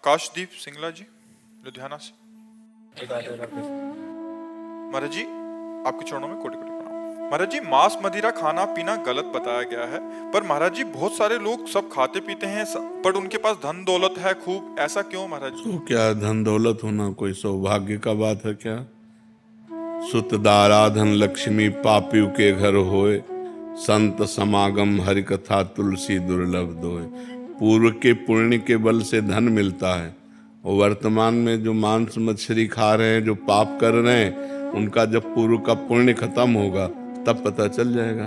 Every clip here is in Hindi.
आकाशदीप सिंगला जी, लुधियाना से। महाराज जी, आपके चरणों में कोटि कोटि प्रणाम। महाराज जी, मांस मदिरा खाना पीना गलत बताया गया है, पर महाराज जी बहुत सारे लोग सब खाते पीते हैं, पर उनके पास धन दौलत है खूब, ऐसा क्यों महाराज जी? तो क्या धन दौलत होना कोई सौभाग्य का बात है क्या? सुत दाराधन लक्ष्मी पापियों के घर होए, संत समागम हरि कथा तुलसी दुर्लभ दोए। पूर्व के पुण्य के बल से धन मिलता है, और वर्तमान में जो मांस मछली खा रहे हैं, जो पाप कर रहे हैं, उनका जब पूर्व का पुण्य खत्म होगा तब पता चल जाएगा।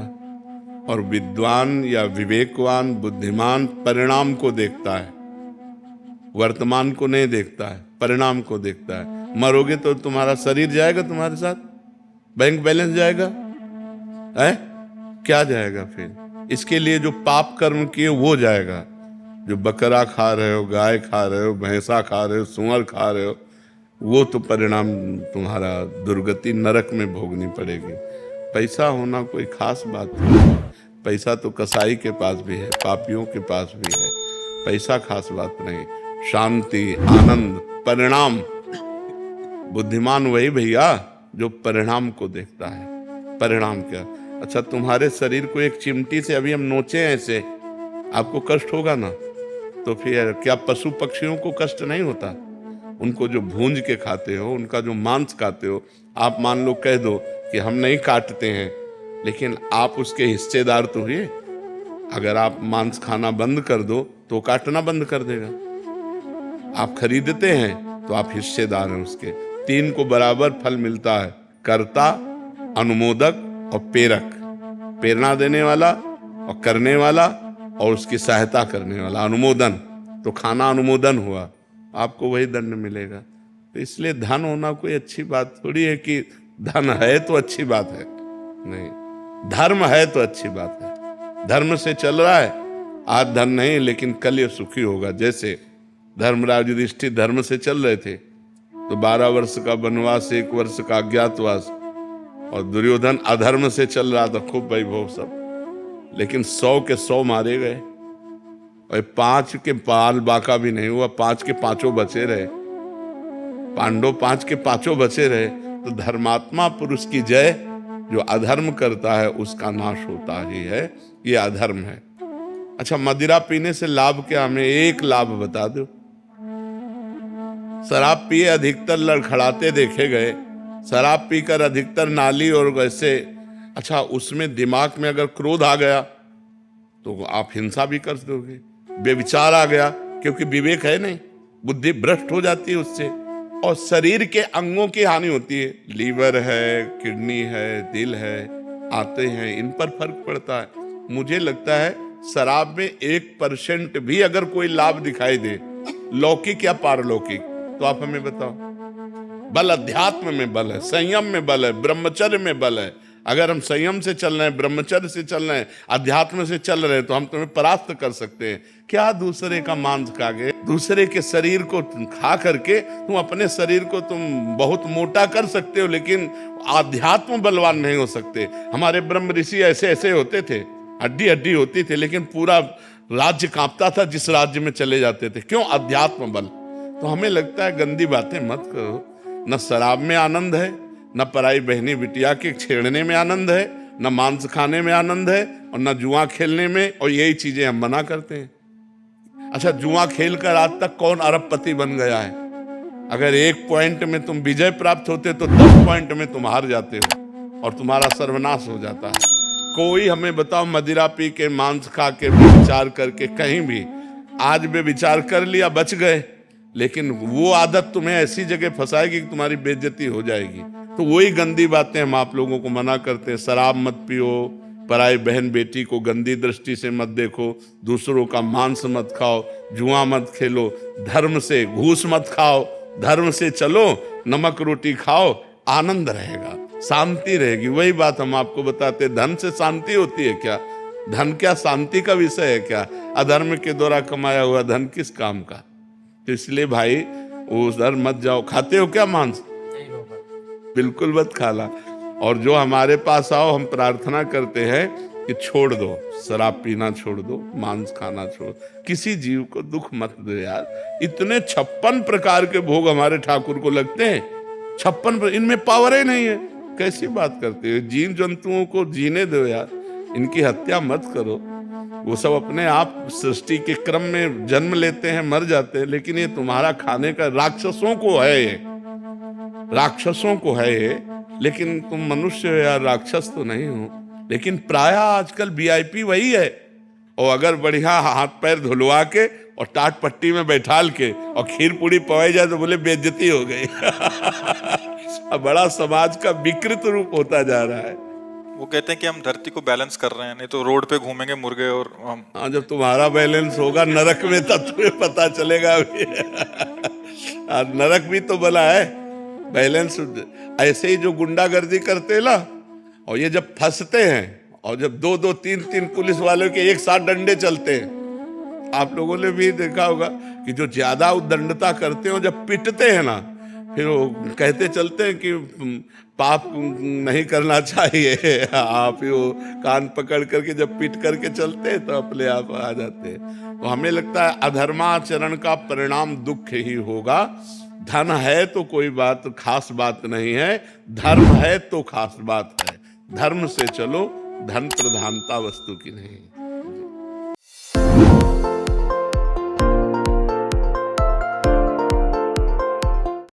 और विद्वान या विवेकवान बुद्धिमान परिणाम को देखता है, वर्तमान को नहीं देखता है, परिणाम को देखता है। मरोगे तो तुम्हारा शरीर जाएगा तुम्हारे साथ, बैंक बैलेंस जाएगा है, क्या जाएगा फिर? इसके लिए जो पाप कर्म किए वो जाएगा। जो बकरा खा रहे हो, गाय खा रहे हो, भैंसा खा रहे हो, सुअर खा रहे हो, वो तो परिणाम तुम्हारा दुर्गति नरक में भोगनी पड़ेगी। पैसा होना कोई खास बात नहीं, पैसा तो कसाई के पास भी है, पापियों के पास भी है, पैसा खास बात नहीं। शांति, आनंद, परिणाम। बुद्धिमान वही भैया जो परिणाम को देखता है। परिणाम क्या? अच्छा, तुम्हारे शरीर को एक चिमटी से अभी हम नोचे ऐसे, आपको कष्ट होगा ना? तो फिर क्या पशु पक्षियों को कष्ट नहीं होता? उनको जो भूंज के खाते हो, उनका जो मांस खाते हो, आप मान लो कह दो कि हम नहीं काटते हैं, लेकिन आप उसके हिस्सेदार तो हुए। अगर आप मांस खाना बंद कर दो तो काटना बंद कर देगा। आप खरीदते हैं तो आप हिस्सेदार हैं उसके। तीन को बराबर फल मिलता है, कर्ता, अनुमोदक और प्रेरक। प्रेरणा देने वाला और करने वाला और उसकी सहायता करने वाला, अनुमोदन। तो खाना अनुमोदन हुआ, आपको वही दंड मिलेगा। तो इसलिए धन होना कोई अच्छी बात थोड़ी है कि धन है तो अच्छी बात है, नहीं। धर्म है तो अच्छी बात है, धर्म से चल रहा है। आज धन नहीं, लेकिन कल ये सुखी होगा। जैसे धर्मराज युधिष्ठिर धर्म से चल रहे थे तो 12 वर्ष का वनवास, 1 वर्ष का अज्ञातवास, और दुर्योधन अधर्म से चल रहा था, खूब वैभव सब, लेकिन 100 के 100 मारे गए, और 5 के पाल बाका भी नहीं हुआ, 5 के 5 बचे रहे। पांडव 5 के 5 बचे रहे। तो धर्मात्मा पुरुष की जय, जो अधर्म करता है उसका नाश होता ही है, ये अधर्म है। अच्छा, मदिरा पीने से लाभ क्या? हमें एक लाभ बता दो। शराब पिए अधिकतर लड़खड़ाते देखे गए, शराब पीकर अधिकतर नाली और वैसे। अच्छा, उसमें दिमाग में अगर क्रोध आ गया तो आप हिंसा भी कर दोगे। बेविचार आ गया, क्योंकि विवेक है नहीं, बुद्धि भ्रष्ट हो जाती है उससे, और शरीर के अंगों की हानि होती है। लीवर है, किडनी है, दिल है, आते हैं, इन पर फर्क पड़ता है। मुझे लगता है शराब में 1% भी अगर कोई लाभ दिखाई दे, लौकिक या पारलौकिक, तो आप हमें बताओ। बल अध्यात्म में बल है, संयम में बल है, ब्रह्मचर्य में बल है। अगर हम संयम से चल रहे हैं, ब्रह्मचर्य से चल रहे हैं, अध्यात्म से चल रहे हैं, तो हम तुम्हें परास्त कर सकते हैं। क्या दूसरे का मांस खा के, दूसरे के शरीर को खा करके तुम अपने शरीर को तुम बहुत मोटा कर सकते हो, लेकिन आध्यात्म बलवान नहीं हो सकते। हमारे ब्रह्म ऋषि ऐसे ऐसे होते थे, हड्डी हड्डी होती थी, लेकिन पूरा राज्य कांपता था जिस राज्य में चले जाते थे। क्यों? अध्यात्म बल। तो हमें लगता है गंदी बातें मत करो। न शराब में आनंद है, न पराई बहनी बिटिया के छेड़ने में आनंद है, न मांस खाने में आनंद है, और न जुआ खेलने में, और यही चीजें हम मना करते हैं। अच्छा, जुआ खेलकर आज तक कौन अरबपति बन गया है? अगर 1 पॉइंट में तुम विजय प्राप्त होते तो 10 पॉइंट में तुम हार जाते हो और तुम्हारा सर्वनाश हो जाता है। कोई हमें बताओ, मदिरा पी के, मांस खा के, विचार करके, कहीं भी आज भी विचार कर लिया, बच गए, लेकिन वो आदत तुम्हें ऐसी जगह फंसाएगी कि तुम्हारी बेइज्जती हो जाएगी। तो वही गंदी बातें हम आप लोगों को मना करते हैं। शराब मत पियो, पराई बहन बेटी को गंदी दृष्टि से मत देखो, दूसरों का मांस मत खाओ, जुआ मत खेलो, धर्म से घूस मत खाओ, धर्म से चलो, नमक रोटी खाओ, आनंद रहेगा, शांति रहेगी। वही बात हम आपको बताते, धन से शांति होती है क्या? धन क्या शांति का विषय है क्या? अधर्म के द्वारा कमाया हुआ धन किस काम का? तो इसलिए भाई उधर मत जाओ। खाते हो क्या मांस? बिल्कुल मत खाला। और जो हमारे पास आओ, हम प्रार्थना करते हैं कि छोड़ दो, शराब पीना छोड़ दो, मांस खाना छोड़, किसी जीव को दुख मत दो यार। इतने 56 प्रकार के भोग हमारे ठाकुर को लगते हैं, 56, इनमें पावर ही नहीं है। कैसी बात करते हो? जीव जंतुओं को जीने दो यार, इनकी हत्या मत करो। वो सब अपने आप सृष्टि के क्रम में जन्म लेते हैं, मर जाते हैं, लेकिन ये तुम्हारा खाने का, राक्षसों को है ये, राक्षसों को है ये, लेकिन तुम मनुष्य हो यार, राक्षस तो नहीं हो। लेकिन प्राय आजकल वीआईपी वही है, और अगर बढ़िया हाथ पैर धुलवा के और टाट पट्टी में बैठाल के और खीर पूड़ी पवाई जाए तो बोले बेइज्जती हो गई। अब बड़ा समाज का विकृत रूप होता जा रहा है। वो कहते हैं कि हम धरती को बैलेंस कर रहे हैं, नहीं तो रोड पे घूमेंगे मुर्गे और हम। हाँ, जब तुम्हारा बैलेंस होगा नरक में तब तुम्हें पता चलेगा। नरक भी तो बना है बैलेंस। ऐसे ही जो गुंडागर्दी करते हैं ना, और ये जब फंसते हैं और जब 2-2, 3-3 पुलिस वालों के एक साथ डंडे चलते हैं, आप लोगों ने भी देखा होगा कि जो ज्यादा उद्दंडता करते हैं जब पिटते हैं ना, फिर वो कहते चलते हैं कि पाप नहीं करना चाहिए। आप ही वो कान पकड़ करके जब पीट करके चलते हैं तो अपने आप आ जाते हैं। तो हमें लगता है अधर्माचरण का परिणाम दुख ही होगा। धन है तो कोई बात खास बात नहीं है, धर्म है तो खास बात है। धर्म से चलो, धन प्रधानता वस्तु की नहीं।